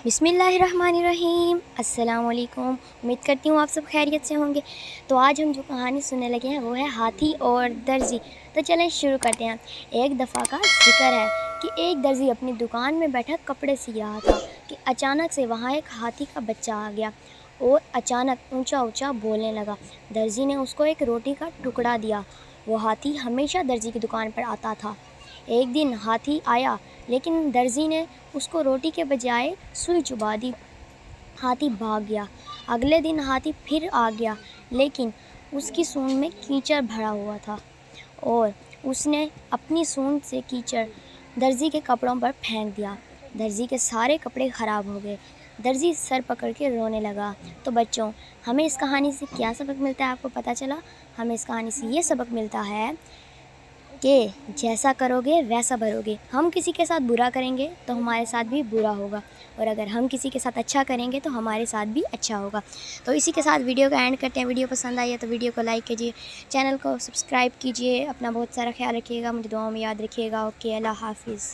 बिस्मिल्लाहिर्रहमानिर्रहीम। अस्सलाम वालेकुम। उम्मीद करती हूँ आप सब खैरियत से होंगे। तो आज हम जो कहानी सुनने लगे हैं वो है हाथी और दर्जी। तो चलें शुरू करते हैं। एक दफ़ा का जिक्र है कि एक दर्जी अपनी दुकान में बैठा कपड़े सी रहा था कि अचानक से वहाँ एक हाथी का बच्चा आ गया और अचानक ऊंचा ऊंचा बोलने लगा। दर्जी ने उसको एक रोटी का टुकड़ा दिया। वो हाथी हमेशा दर्जी की दुकान पर आता था। एक दिन हाथी आया लेकिन दर्जी ने उसको रोटी के बजाय सुई चुभा दी। हाथी भाग गया। अगले दिन हाथी फिर आ गया लेकिन उसकी सूंड में कीचड़ भरा हुआ था और उसने अपनी सूंड से कीचड़ दर्जी के कपड़ों पर फेंक दिया। दर्जी के सारे कपड़े ख़राब हो गए। दर्जी सर पकड़ के रोने लगा। तो बच्चों, हमें इस कहानी से क्या सबक मिलता है आपको पता चला? हमें इस कहानी से ये सबक मिलता है कि जैसा करोगे वैसा भरोगे। हम किसी के साथ बुरा करेंगे तो हमारे साथ भी बुरा होगा और अगर हम किसी के साथ अच्छा करेंगे तो हमारे साथ भी अच्छा होगा। तो इसी के साथ वीडियो का एंड करते हैं। वीडियो पसंद आई है तो वीडियो को लाइक कीजिए, चैनल को सब्सक्राइब कीजिए। अपना बहुत सारा ख्याल रखिएगा, मुझे दुआओं में याद रखिएगा। ओके, अल्लाह हाफिज़।